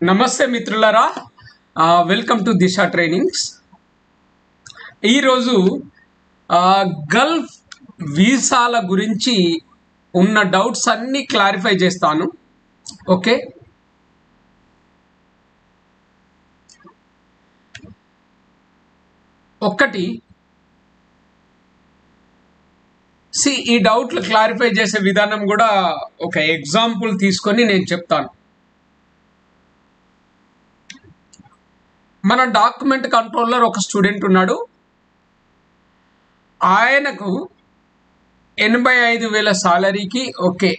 నమస్తే మిత్రులారా, welcome to Disha trainings. ఈరోజు గల్ఫ్ వీసాల గురించి ఉన్న డౌట్స్ అన్నీ క్లారిఫై చేస్తాను. ఓకే, ఒకటి ఈ డౌట్లు క్లారిఫై చేసే విధానం కూడా ఒక ఎగ్జాంపుల్ తీసుకొని నేను చెప్తాను. మన డాక్యుమెంట్ కంట్రోలర్ ఒక స్టూడెంట్ ఉన్నాడు. ఆయనకు 85,000 సాలరీకి ఓకే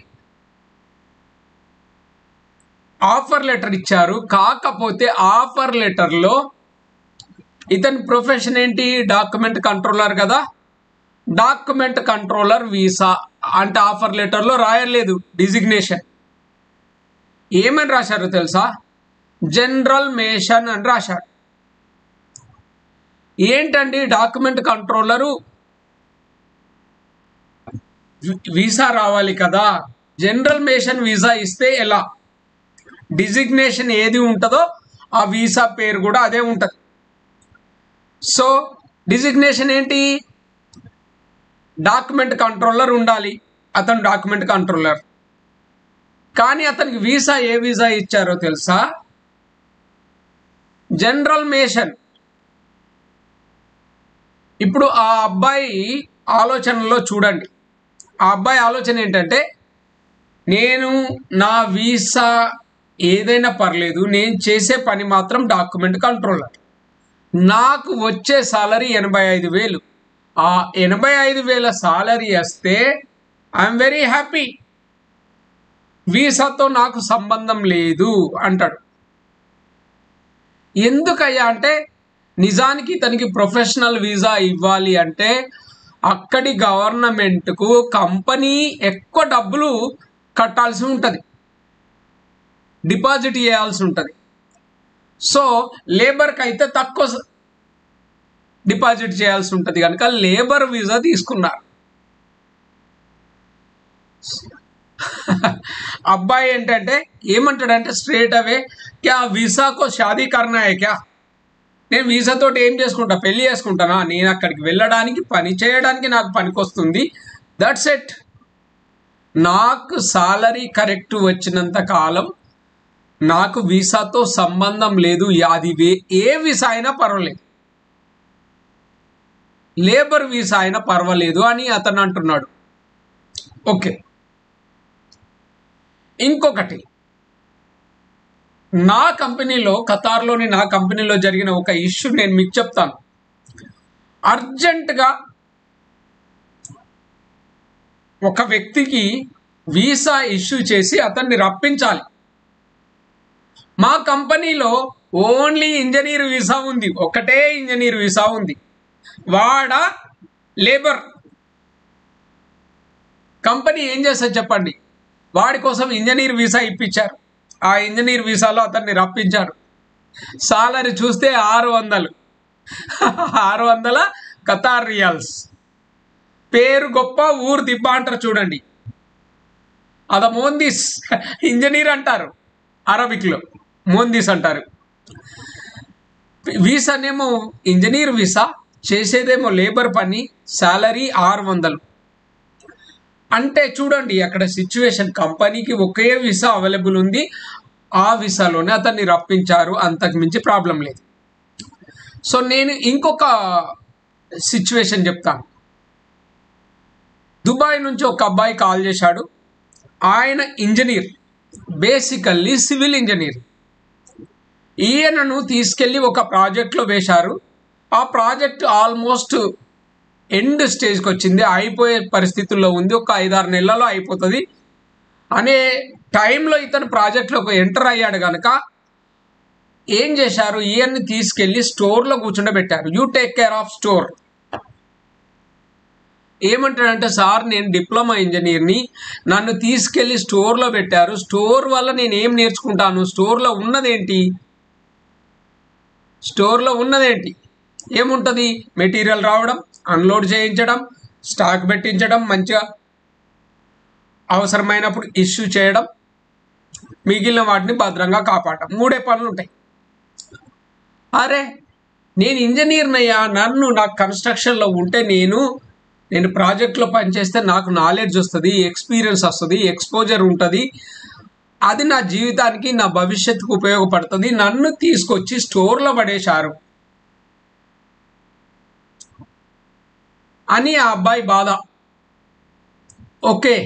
ఆఫర్ లెటర్ ఇచ్చారు. కాకపోతే ఆఫర్ లెటర్లో ఇతని ప్రొఫెషన్ ఏంటి? డాక్యుమెంట్ కంట్రోలర్ కదా. డాక్యుమెంట్ కంట్రోలర్ వీసా అంటే ఆఫర్ లెటర్లో రాయలేదు డిజిగ్నేషన్. ఏమని రాశారో తెలుసా? జనరల్ మేషన్ అని రాశారు. ఏంటండి డాక్యుమెంట్ కంట్రోలరు వీసా రావాలి కదా, జనరల్ మేషన్ వీసా ఇస్తే ఎలా? డిజిగ్నేషన్ ఏది ఉంటుందో ఆ వీసా పేరు కూడా అదే ఉంటుంది. సో డిజిగ్నేషన్ ఏంటి? డాక్యుమెంట్ కంట్రోలర్ ఉండాలి. అతను డాక్యుమెంట్ కంట్రోలర్. కానీ అతనికి వీసా ఏ వీసా ఇచ్చారో తెలుసా? జనరల్ మేషన్. ఇప్పుడు ఆ అబ్బాయి ఆలోచనలో చూడండి. ఆ అబ్బాయి ఆలోచన ఏంటంటే, నేను నా వీసా ఏదైనా పర్లేదు, నేను చేసే పని మాత్రం డాక్యుమెంట్ కంట్రోలర్. నాకు వచ్చే సాలరీ 85,000. ఆ 85,000 సాలరీ వస్తే ఐఎమ్ వెరీ హ్యాపీ, వీసాతో నాకు సంబంధం లేదు అంటాడు. ఎందుకయ్యా అంటే, నిజానికి తనకి ప్రొఫెషనల్ వీసా ఇవ్వాలి అంటే అక్కడి గవర్నమెంట్కు కంపెనీ ఎక్కువ డబ్బులు కట్టాల్సి ఉంటుంది, డిపాజిట్ చేయాల్సి ఉంటుంది. సో లేబర్కి అయితే తక్కువ డిపాజిట్ చేయాల్సి ఉంటుంది కనుక లేబర్ వీసా తీసుకున్నారు. అబ్బాయి ఏంటంటే ఏమంటాడంటే స్ట్రేట్ అవే, క్యా వీసాకో షాదీ కర్నా హై క్యా? నేను వీసాతో ఏం చేసుకుంటా? పెళ్లి చేసుకుంటానా? నేను అక్కడికి వెళ్ళడానికి, పని చేయడానికి నాకు పనికొస్తుంది. That's it. నాకు సాలరీ కరెక్ట్ వచ్చినంత కాలం నాకు వీసాతో సంబంధం లేదు. అది ఏ వీసా అయినా పర్వాలేదు, లేబర్ వీసా అయినా పర్వాలేదు అని అతను అంటున్నాడు. ఓకే, ఇంకొకటి, నా కంపెనీలో, ఖతార్లోని నా కంపెనీలో జరిగిన ఒక ఇష్యూ నేను మీకు చెప్తాను. అర్జెంటుగా ఒక వ్యక్తికి వీసా ఇష్యూ చేసి అతన్ని రప్పించాలి. మా కంపెనీలో ఓన్లీ ఇంజనీర్ వీసా ఉంది, ఒకటే ఇంజనీర్ వీసా ఉంది. వాడ లేబర్. కంపెనీ ఏం చేస్తుంది చెప్పండి? వాడి కోసం ఇంజనీర్ వీసా ఇప్పించారు. ఆ ఇంజనీర్ వీసాలో అతన్ని రప్పించారు. సాలరీ చూస్తే 600 ఖతార్ రియాల్స్. పేరు గొప్ప, ఊరు దిబ్బ అంటారు చూడండి. అద మోందిస్ ఇంజనీర్ అంటారు, అరబిక్లో మోందిస్ అంటారు. వీసానేమో ఇంజనీర్ వీసా, చేసేదేమో లేబర్ పని, సాలరీ 600. అంటే చూడండి అక్కడ సిచ్యువేషన్. కంపెనీకి ఒకే వీసా అవైలబుల్ ఉంది, ఆ వీసాలోనే అతన్ని రప్పించారు, అంతకు మించి ప్రాబ్లం లేదు. సో నేను ఇంకొక సిచ్యువేషన్ చెప్తాను. దుబాయ్ నుంచి ఒక అబ్బాయి కాల్ చేశాడు. ఆయన ఇంజనీర్, బేసికల్లీ సివిల్ ఇంజనీర్. ఈయనను తీసుకెళ్ళి ఒక ప్రాజెక్ట్లో వేశారు. ఆ ప్రాజెక్ట్ ఆల్మోస్ట్ ఎండ్ స్టేజ్కి వచ్చింది, అయిపోయే పరిస్థితుల్లో ఉంది. ఒక 5-6 నెలల్లో అయిపోతుంది అనే టైంలో ఇతను ప్రాజెక్ట్లోకి ఎంటర్ అయ్యాడు కనుక ఏం చేశారు? ఈయన్ని తీసుకెళ్ళి స్టోర్లో కూర్చుండబెట్టారు. You take care of store. ఏమంటాడంటే, సార్ నేను డిప్లొమా ఇంజనీర్ని, నన్ను తీసుకెళ్ళి స్టోర్లో పెట్టారు. స్టోర్ వల్ల నేను ఏం నేర్చుకుంటాను? స్టోర్లో ఉన్నదేంటి? ఏముంటుంది? మెటీరియల్ రావడం, అన్లోడ్ చేయించడం, స్టాక్ పెట్టించడం, మంచిగా అవసరమైనప్పుడు ఇష్యూ చేయడం, మిగిలిన వాటిని భద్రంగా కాపాడటం. 3 పనులు ఉంటాయి. అరే నేను ఇంజనీర్నయ్యా, నాకు కన్స్ట్రక్షన్లో ఉంటే నేను ప్రాజెక్ట్లో పనిచేస్తే నాకు నాలెడ్జ్ వస్తుంది, ఎక్స్పీరియన్స్ వస్తుంది, ఎక్స్పోజర్ ఉంటుంది, అది నా జీవితానికి నా భవిష్యత్తుకు ఉపయోగపడుతుంది. నన్ను తీసుకొచ్చి స్టోర్లో పడేశారు అని ఆ అబ్బాయి బాధ. ఓకే,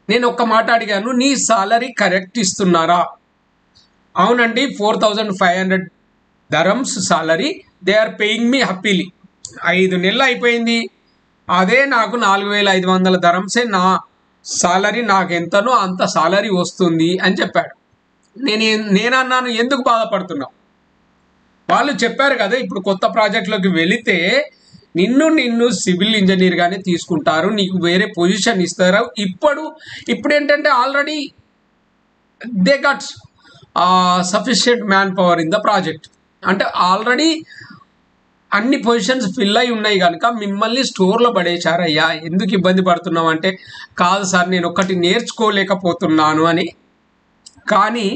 నేను ఒక్క మాట అడిగాను, నీ సాలరీ కరెక్ట్ ఇస్తున్నారా? అవునండి, 4500 dirhams salary, they are paying me happily. 5 నెలలు అయిపోయింది, అదే నాకు 4500 dirhamsే నా సాలరీ, నాకు ఎంతనో అంత సాలరీ వస్తుంది అని చెప్పాడు. నేనన్నాను, ఎందుకు బాధపడుతున్నావు? వాళ్ళు చెప్పారు కదా, ఇప్పుడు కొత్త ప్రాజెక్ట్లోకి వెళితే నిన్ను సివిల్ ఇంజనీర్గానే తీసుకుంటారు, నీకు వేరే పొజిషన్ ఇస్తారు. ఇప్పుడు ఏంటంటే already they gut sufficient man power in the project. అంటే ఆల్రెడీ అన్ని పొజిషన్స్ ఫిల్ అయి ఉన్నాయి కనుక మిమ్మల్ని స్టోర్లో పడేశారయ్యా, ఎందుకు ఇబ్బంది పడుతున్నావు అంటే, కాదు సార్ నేను ఒక్కటి నేర్చుకోలేకపోతున్నాను అని. కానీ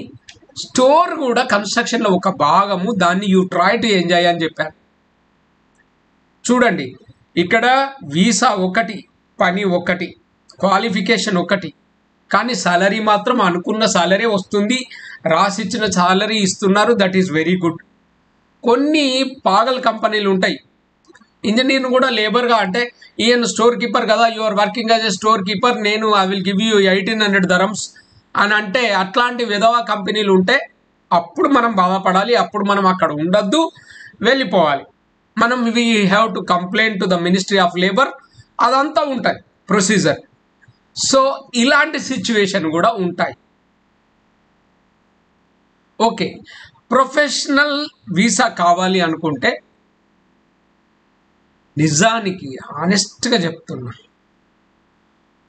స్టోర్ కూడా కన్స్ట్రక్షన్లో ఒక భాగము, దాన్ని యూ ట్రై టు ఎంజాయ్ అని చెప్పారు. చూడండి, ఇక్కడ వీసా ఒకటి, పని ఒకటి, క్వాలిఫికేషన్ ఒకటి, కానీ సాలరీ మాత్రం అనుకున్న సాలరీ వస్తుంది, రాసిచ్చిన సాలరీ ఇస్తున్నారు. That is very good. కొన్ని పాగల్ కంపెనీలు ఉంటాయి, ఇంజనీర్ను కూడా లేబర్గా, అంటే ఈయన స్టోర్ కీపర్ కదా, you are working as a store keeper, I will give you 1800 dirhams అని అంటే, అట్లాంటి విధవా కంపెనీలు ఉంటే అప్పుడు మనం బాధపడాలి, అప్పుడు మనం అక్కడ ఉండొద్దు, వెళ్ళిపోవాలి. మనం we have to complaint to the ministry of labour, అదంతా ఉంటాయి ప్రొసీజర్. సో ఇలాంటి సిచ్యువేషన్ కూడా ఉంటాయి. ఓకే, ప్రొఫెషనల్ వీసా కావాలి అనుకుంటే, నిజానికి ఆనెస్ట్గా చెప్తున్నా,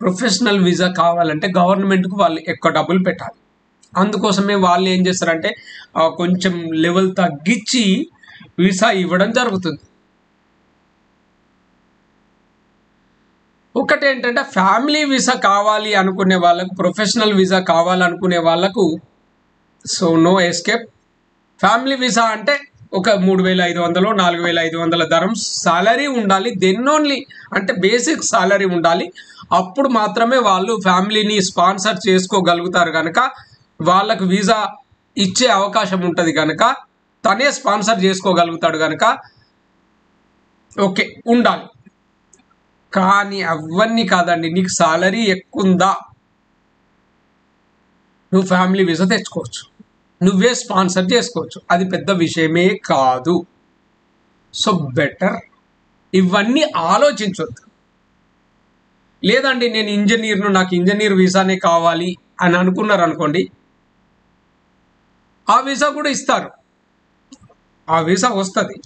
ప్రొఫెషనల్ వీసా కావాలంటే గవర్నమెంట్కు వాళ్ళు ఎక్కువ డబ్బులు పెట్టాలి. అందుకోసమే వాళ్ళు ఏం చేస్తారంటే కొంచెం లెవెల్ తగ్గించి వీసా ఇవ్వడం జరుగుతుంది. ఒకటి ఏంటంటే ఫ్యామిలీ వీసా కావాలి అనుకునే వాళ్ళకు, ప్రొఫెషనల్ వీసా కావాలనుకునే వాళ్ళకు so no escape. Family visa అంటే ఒక 3500 4500 dirhams సాలరీ ఉండాలి, దెన్ ఓన్లీ, అంటే బేసిక్ సాలరీ ఉండాలి. అప్పుడు మాత్రమే వాళ్ళు ఫ్యామిలీని స్పాన్సర్ చేసుకోగలుగుతారు కనుక, వాళ్ళకు వీసా ఇచ్చే అవకాశం ఉంటుంది కనుక, తనే స్పాన్సర్ చేసుకోగలుగుతాడు కనుక ఓకే ఉండాలి. కానీ అవన్నీ కాదండి, నీకు సాలరీ ఎక్కువ ఉందా, నువ్వు ఫ్యామిలీ వీసా తెచ్చుకోవచ్చు, నువ్వే స్పాన్సర్ చేసుకోవచ్చు, అది పెద్ద విషయమే కాదు. సో బెటర్ ఇవన్నీ ఆలోచించొద్దు. లేదండి నేను ఇంజనీర్ను, నాకు ఇంజనీర్ వీసానే కావాలి అని అనుకున్నారు అనుకోండి, ఆ వీసా కూడా ఇస్తారు, ఆ వీసా వస్తుంది.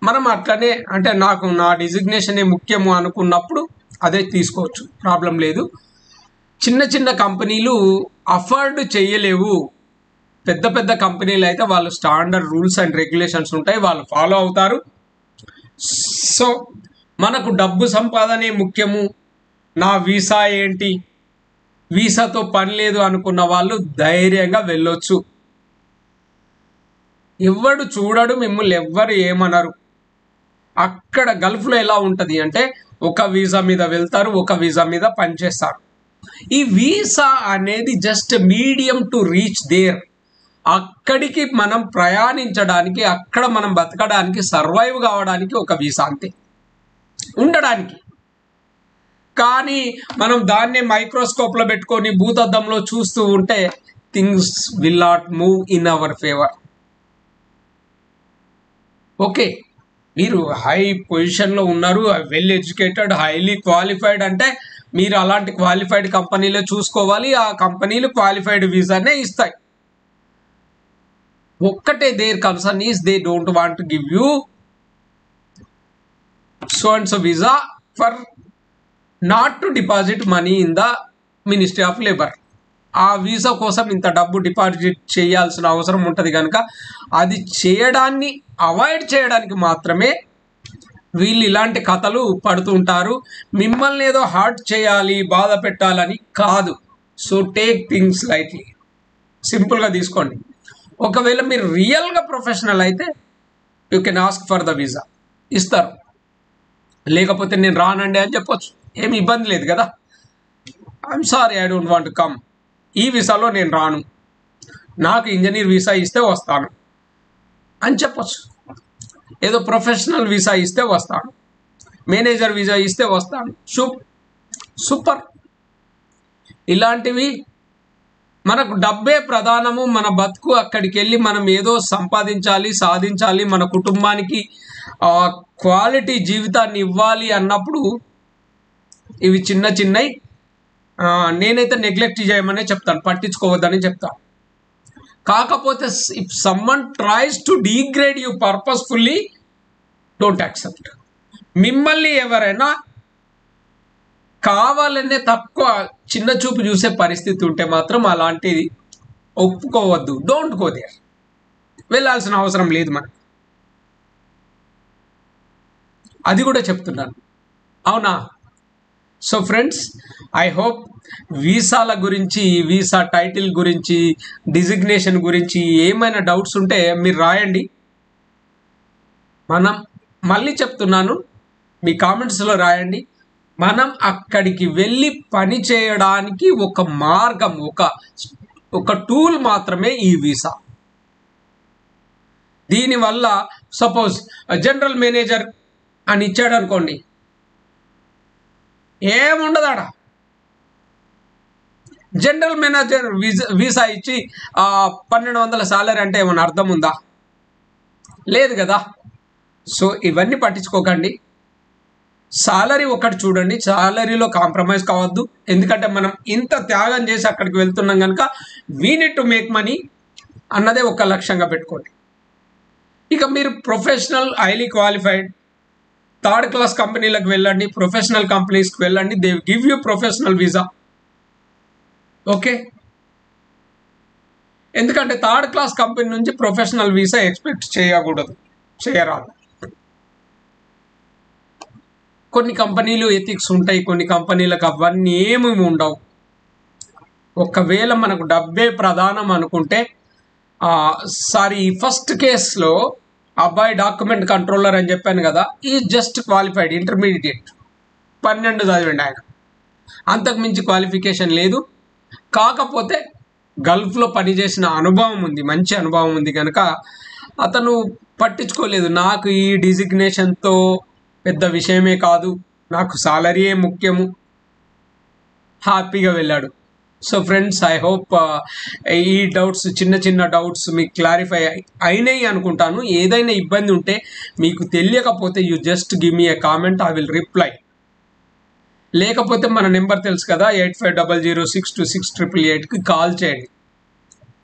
మనం అట్లనే, అంటే నాకు నా డిజిగ్నేషనే ముఖ్యము అనుకున్నప్పుడు అదే తీసుకోవచ్చు, ప్రాబ్లం లేదు. చిన్న చిన్న కంపెనీలు అఫోర్డ్ చేయలేవు, పెద్ద పెద్ద కంపెనీలు అయితే వాళ్ళు స్టాండర్డ్ రూల్స్ అండ్ రెగ్యులేషన్స్ ఉంటాయి, వాళ్ళు ఫాలో అవుతారు. సో మనకు డబ్బు సంపాదనే ముఖ్యము, నా వీసా ఏంటి, వీసాతో పని లేదు అనుకున్న వాళ్ళు ధైర్యంగా వెళ్ళొచ్చు. ఎవడు చూడడు, మిమ్మల్ని ఎవ్వరు ఏమనరు. అక్కడ గల్ఫ్లో ఎలా ఉంటుంది అంటే, ఒక వీసా మీద వెళ్తారు, ఒక వీసా మీద పనిచేస్తారు. ఈ వీసా అనేది just medium to reach there. అక్కడికి మనం ప్రయాణించడానికి, అక్కడ మనం బతకడానికి, సర్వైవ్ కావడానికి ఒక వీసా అంతే, ఉండడానికి. కానీ మనం దాన్నే మైక్రోస్కోప్లో పెట్టుకొని భూతద్దంలో చూస్తూ ఉంటే things will not move in our favour. Okay, మీరు హై పొజిషన్లో ఉన్నారు, వెల్ ఎడ్యుకేటెడ్, హైలీ క్వాలిఫైడ్ అంటే మీరు అలాంటి క్వాలిఫైడ్ కంపెనీలో చూసుకోవాలి, ఆ కంపెనీలు క్వాలిఫైడ్ వీసానే ఇస్తాయి. ఒక్కటే there concern is they don't want to give you so and so visa for not to deposit money in the ministry of labour. ఆ వీసా కోసం ఇంత డబ్బు డిపాజిట్ చేయాల్సిన అవసరం ఉంటుంది కనుక, అది చేయడాన్ని అవాయిడ్ చేయడానికి మాత్రమే వీళ్ళు ఇలాంటి కథలు పడుతుంటారు. మిమ్మల్ని ఏదో హర్ట్ చేయాలి, బాధ పెట్టాలని కాదు. So take things lightly. సింపుల్గా తీసుకోండి. ఒకవేళ మీరు రియల్గా ప్రొఫెషనల్ అయితే you can ask for the visa, ఇస్తారు. లేకపోతే నేను రానండి అని చెప్పొచ్చు, ఏమి ఇబ్బంది లేదు కదా. I'm sorry, I don't want to come, ఈ వీసాలో నేను రాను, నాకు ఇంజనీర్ వీసా ఇస్తే వస్తాను అని చెప్పొచ్చు. ఏదో ప్రొఫెషనల్ వీసా ఇస్తే వస్తాను, మేనేజర్ వీసా ఇస్తే వస్తాను, సూపర్. ఇలాంటివి మనకు డబ్బే ప్రధానము, మన బతుకు అక్కడికి వెళ్ళి మనం ఏదో సంపాదించాలి, సాధించాలి, మన కుటుంబానికి క్వాలిటీ జీవితాన్ని ఇవ్వాలి అన్నప్పుడు ఇవి చిన్నవి నేనైతే నెగ్లెక్ట్ చేయమనే చెప్తాను, పట్టించుకోవద్దని చెప్తాను. కాకపోతే if someone tries to degrade you purposefully, don't accept. మిమ్మల్ని ఎవరైనా కావాలనే తక్కువ చిన్న చూపు చూసే పరిస్థితి ఉంటే మాత్రం అలాంటిది ఒప్పుకోవద్దు. డోంట్ గో దేర్, వెళ్ళాల్సిన అవసరం లేదు మనకి. అది కూడా చెప్తున్నాను, అవునా? సో ఫ్రెండ్స్, ఐ హోప్ వీసాల గురించి, వీసా టైటిల్ గురించి, డిజిగ్నేషన్ గురించి ఏమైనా డౌట్స్ ఉంటే మీరు రాయండి. మనం మళ్ళీ చెప్తున్నాను, మీ కామెంట్స్లో రాయండి. మనం అక్కడికి వెళ్ళి పని చేయడానికి ఒక మార్గం, ఒక టూల్ మాత్రమే ఈ వీసా. దీనివల్ల సపోజ్ జనరల్ మేనేజర్ అని ఇచ్చాడు అనుకోండి, ఏముండదు ఆడ. జనరల్ మేనేజర్ వీసా ఇచ్చి 1200 సాలరీ అంటే ఏమైనా అర్థం ఉందా? లేదు కదా. సో ఇవన్నీ పట్టించుకోకండి. సాలరీ ఒకటి చూడండి, సాలరీలో కాంప్రమైజ్ కావద్దు. ఎందుకంటే మనం ఇంత త్యాగం చేసి అక్కడికి వెళ్తున్నాం కనుక we need to make money అన్నదే ఒక లక్ష్యంగా పెట్టుకోండి. ఇక మీరు professional, highly qualified, third class కంపెనీలకు వెళ్ళండి, ప్రొఫెషనల్ కంపెనీస్కి వెళ్ళండి. They give you professional visa. Okay, ఎందుకంటే థర్డ్ క్లాస్ కంపెనీ నుంచి ప్రొఫెషనల్ వీసా ఎక్స్పెక్ట్ చేయరాదు. కొన్ని కంపెనీలు ఎథిక్స్ ఉంటాయి, కొన్ని కంపెనీలకు అవన్నీ ఏమి ఉండవు. ఒకవేళ మనకు డబ్బే ప్రధానం అనుకుంటే, ఫస్ట్ కేసులో అబ్బాయి డాక్యుమెంట్ కంట్రోలర్ అని చెప్పాను కదా, ఈ జస్ట్ క్వాలిఫైడ్ ఇంటర్మీడియట్ 12 చదివండి ఆయన, అంతకు మించి క్వాలిఫికేషన్ లేదు. కాకపోతే గల్ఫ్లో పనిచేసిన అనుభవం ఉంది, మంచి అనుభవం ఉంది కనుక అతను పట్టించుకోలేదు. నాకు ఈ డిజిగ్నేషన్తో పెద్ద విషయమే కాదు, నాకు సాలరీయే ముఖ్యము, హ్యాపీగా వెళ్ళాడు. సో ఫ్రెండ్స్, ఐ హోప్ ఈ డౌట్స్, చిన్న డౌట్స్ మీకు క్లారిఫై అయినాయి అనుకుంటాను. ఏదైనా ఇబ్బంది ఉంటే, మీకు తెలియకపోతే you just give me A comment, I will reply. లేకపోతే మన నెంబర్ తెలుసు కదా, 8500626888కి కాల్ చేయండి.